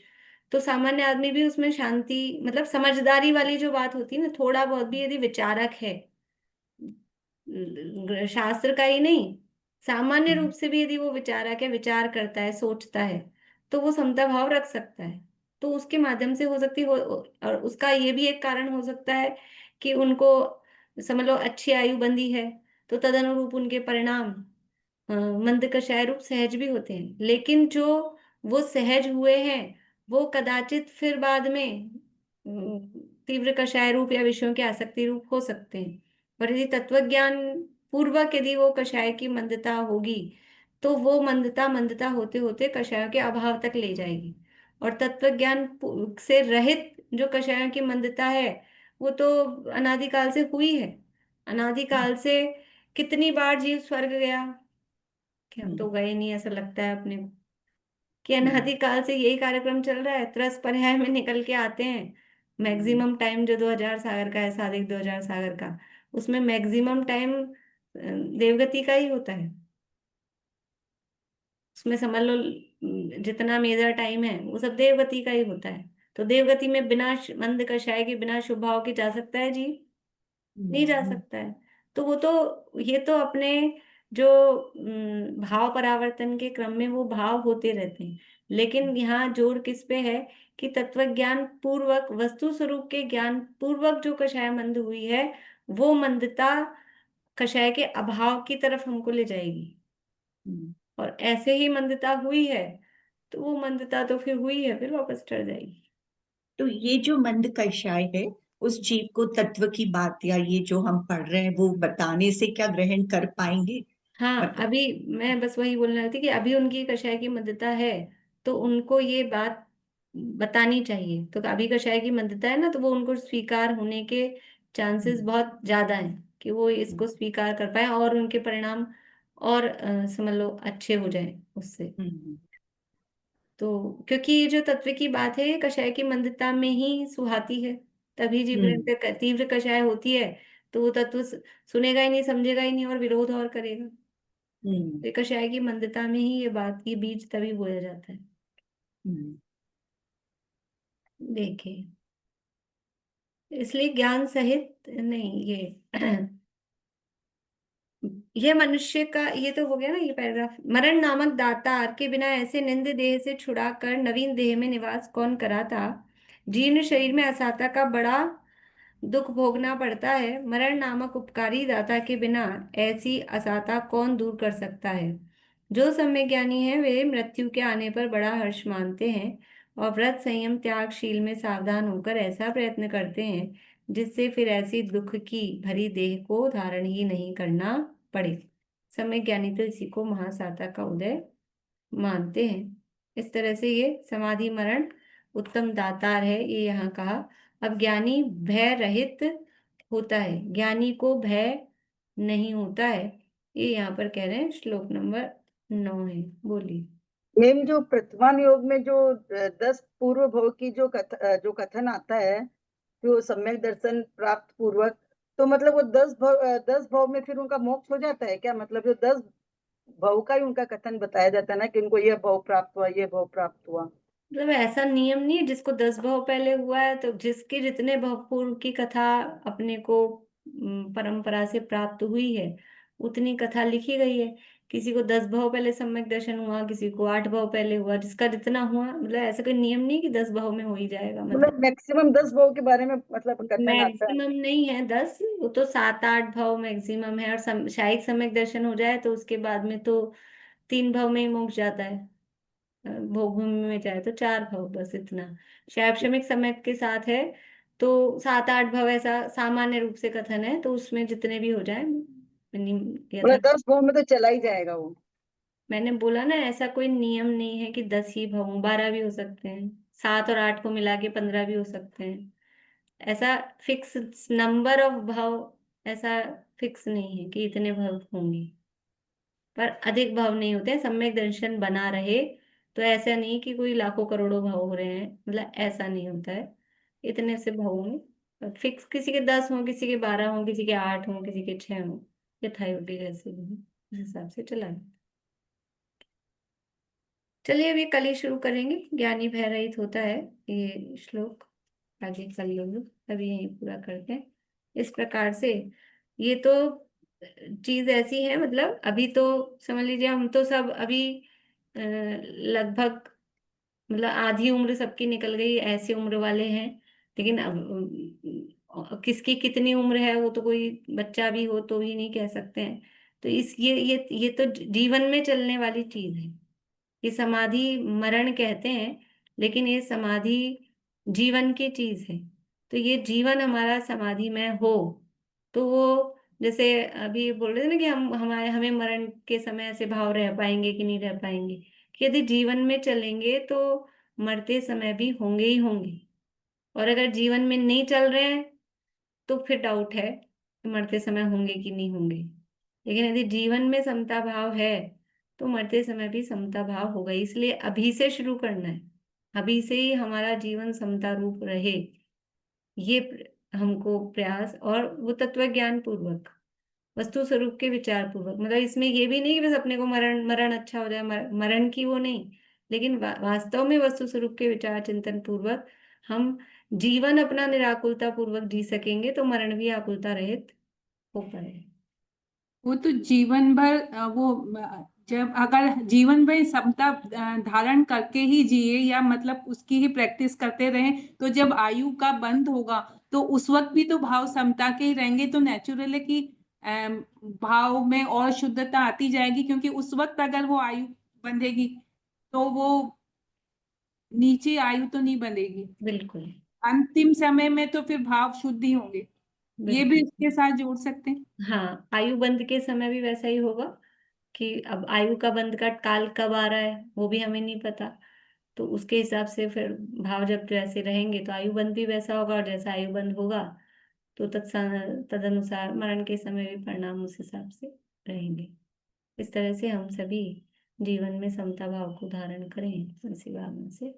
तो सामान्य आदमी भी उसमें शांति, मतलब समझदारी वाली जो बात होती है ना, थोड़ा बहुत भी यदि विचारक है, शास्त्र का ही नहीं, सामान्य रूप से भी यदि वो विचारक है, विचार करता है, सोचता है, तो वो समता भाव रख सकता है। तो उसके माध्यम से हो सकती हो, और उसका ये भी एक कारण हो सकता है कि उनको समझ लो अच्छी आयु बंधी है, तो तदनुरूप उनके परिणाम मंद कषाय रूप सहज भी होते हैं। लेकिन जो वो सहज हुए हैं वो कदाचित फिर बाद में तीव्र कषाय रूप या विषयों के आसक्ति रूप हो सकते हैं। और यदि तत्वज्ञान पूर्वक यदि वो कषाय की मंदता होगी, तो वो मंदता मंदता होते होते कषायों के अभाव तक ले जाएगी। और तत्वज्ञान से रहित जो कषायों की मंदता है, वो तो अनादिकाल से हुई है। अनादिकाल से कितनी बार जीव स्वर्ग गया, कि हम तो गए नहीं ऐसा लगता है अपने को, कि अनादिकाल से यही कार्यक्रम चल रहा है, त्रस पर्याय में निकल के आते हैं। मैक्सिमम टाइम जो 2000 सागर का है, सादिक 2000 सागर का, उसमें मैक्सिमम टाइम देवगति का ही होता है। उसमें समझ लो जितना मेजर टाइम है वो सब देवगति का ही होता है। तो देवगति में बिना मंद कषाय के, बिना शुभ भाव के जा सकता है जी? नहीं जा सकता है। तो वो तो, ये तो अपने जो भाव परावर्तन के क्रम में वो भाव होते रहते हैं। लेकिन यहाँ जोर किस पे है कि तत्वज्ञान पूर्वक, वस्तु स्वरूप के ज्ञान पूर्वक जो कषाय मंद हुई है, वो मंदता कषाय के अभाव की तरफ हमको ले जाएगी। और ऐसे ही मंदता हुई है तो वो मंदता तो फिर हुई है, फिर वापस चढ़ जाएगी। तो ये जो मंद कषाय है, उस जीव को तत्व की बात या ये जो हम पढ़ रहे हैं वो बताने से क्या ग्रहण कर पाएंगे? हाँ, मतलब अभी मैं बस वही बोलने रही थी कि अभी उनकी कषाय की मंदता है, तो उनको ये बात बतानी चाहिए। तो अभी कषाय की मंदता है ना, तो वो उनको स्वीकार होने के चांसेस बहुत ज्यादा हैं कि वो इसको स्वीकार कर पाए और उनके परिणाम और समझ लो अच्छे हो जाएं उससे। तो क्योंकि ये जो तत्व की बात है, ये कषाय की मंदता में ही सुहाती है, तभी जीव तीव्र कषाय होती है, तो वो तत्व सुनेगा ही नहीं, समझेगा ही नहीं और विरोध और करेगा। तो ये कषाय की मंदता में ही ये बात, ये बीज तभी बोया जाता है। देखिए, इसलिए ज्ञान सहित नहीं, ये मनुष्य का, ये तो हो गया ना ये पैराग्राफ। मरण नामक दातार के बिना ऐसे निंद देह से छुड़ाकर नवीन देह में निवास कौन कराता। जीर्ण शरीर में असाता का बड़ा दुख भोगना पड़ता है। मरण नामक उपकारी दाता के बिना ऐसी असाता कौन दूर कर सकता है। जो सम्यक ज्ञानी है वे मृत्यु के आने पर बड़ा हर्ष मानते हैं और व्रत संयम त्यागशील में सावधान होकर ऐसा प्रयत्न करते हैं जिससे फिर ऐसी दुख की भरी देह को धारण ही नहीं करना पड़े। सम्यक ज्ञानी तो इसी को महासाता का उदय मानते हैं। इस तरह से ये समाधि मरण उत्तम दातार है, ये यहाँ कहा। अब ज्ञानी भय रहित होता है, ज्ञानी को भय नहीं होता है, ये यहाँ पर कह रहे हैं। श्लोक नंबर 9 है, बोलिए। मैम, जो प्रतिमान योग में जो 10 पूर्व भव की जो कथन आता है, जो सम्यक दर्शन प्राप्त पूर्वक, तो मतलब वो 10 भव में फिर उनका मोक्ष हो जाता है क्या? मतलब जो 10 भव का ही उनका कथन बताया जाता है ना, कि उनको यह भव प्राप्त हुआ, ये भव प्राप्त हुआ। मतलब ऐसा नियम नहीं है, जिसको 10 भव पहले हुआ है तो जिसके जितने भव पूर्व की कथा अपने को परंपरा से प्राप्त हुई है उतनी कथा लिखी गई है। किसी को 10 भाव पहले सम्यक दर्शन हुआ, किसी को 8 भाव पहले हुआ, जिसका जितना हुआ, मतलब ऐसा कोई नियम नहीं कि 10 भाव में हो ही जाएगा। मतलब मतलब मैक्सिमम 10 भाव के बारे में मतलब कथन आता है। मैक्सिमम नहीं है 10, वो तो 7-8 भाव मैक्सिमम है। और शायिक सम्यक दर्शन हो जाए तो उसके बाद में तो 3 भाव में ही मोक्ष जाता है। भोग भूमि में जाए तो 4 भाव, बस इतना। शैवक्षमिक समय के साथ है तो 7-8 भाव, ऐसा सामान्य रूप से कथन है। तो उसमें जितने भी हो जाए मतलब यथा। 10 भाव में तो चला ही जाएगा वो। मैंने बोला ना, ऐसा कोई नियम नहीं है कि 10 ही भाव, 12 भी हो सकते हैं, 7 और 8 को मिला के 15 भी हो सकते हैं। ऐसा फिक्स नंबर ऑफ भाव, ऐसा फिक्स नहीं है कि इतने भाव होंगे। पर अधिक भाव नहीं होते, सम्यक दर्शन बना रहे तो ऐसा नहीं कि कोई लाखों करोड़ों भाव हो रहे हैं, मतलब ऐसा नहीं होता है। इतने से भाव में फिक्स, किसी के 10 हो, किसी के 12 हो, किसी के 8 हो, किसी के 6 हो, यथायोग्य जैसे भी हो, उस हिसाब से चला। चलिए अभी कल ही शुरू करेंगे, ज्ञानी भय रहित होता है ये श्लोक, आगे कल लोग अभी यही पूरा करते हैं। इस प्रकार से ये तो चीज ऐसी है, मतलब अभी तो समझ लीजिए हम तो सब अभी लगभग, मतलब आधी उम्र सबकी निकल गई, ऐसी उम्र वाले हैं। लेकिन अब किसकी कितनी उम्र है वो तो कोई बच्चा भी हो तो ही नहीं कह सकते हैं। तो इस ये तो जीवन में चलने वाली चीज है। ये समाधि मरण कहते हैं, लेकिन ये समाधि जीवन की चीज है। तो ये जीवन हमारा समाधि में हो तो वो, जैसे अभी बोल रहे थे ना कि हमें मरण के समय ऐसे भाव रह पाएंगे कि नहीं रह पाएंगे, कि यदि जीवन में चलेंगे तो मरते समय भी होंगे ही होंगे। और अगर जीवन में नहीं चल रहे हैं तो फिर डाउट है कि मरते समय होंगे कि नहीं होंगे। लेकिन यदि जीवन में समता भाव है तो मरते समय भी समता भाव होगा। इसलिए अभी से शुरू करना है, अभी से ही हमारा जीवन समता रूप रहे, ये हमको प्रयास। और वो तत्व ज्ञान पूर्वक, वस्तु स्वरूप के विचार पूर्वक, मतलब इसमें ये भी नहीं कि बस अपने को मरण मरण अच्छा हो जाए, मरण की वो नहीं, लेकिन वास्तव में वस्तु स्वरूप के विचार चिंतन पूर्वक हम जीवन अपना निराकुलता पूर्वक जी सकेंगे तो मरण भी आकुलता रहित हो पाए। वो तो जीवन भर जब अगर जीवन भर समता धारण करके ही जिए, या मतलब उसकी ही प्रैक्टिस करते रहें, तो जब आयु का बंध होगा तो उस वक्त भी तो भाव समता के ही रहेंगे। तो नेचुरल है कि भाव में और शुद्धता आती जाएगी, क्योंकि उस वक्त अगर वो आयु बंधेगी तो वो नीचे आयु तो नहीं बंधेगी। बिल्कुल। अंतिम समय में तो फिर भाव शुद्ध ही होंगे। ये भी बिल्कुल। इसके साथ जोड़ सकते हैं। हाँ, आयु बंध के समय भी वैसा ही होगा कि अब आयु का बंध का काल कब आ रहा है वो भी हमें नहीं पता। तो उसके हिसाब से फिर भाव जब जैसे रहेंगे तो आयु बंध भी वैसा होगा, और जैसा आयु बंध होगा तो तदनुसार मरण के समय भी परिणाम उस हिसाब से रहेंगे। इस तरह से हम सभी जीवन में समता भाव को धारण करें, इसी भावना से।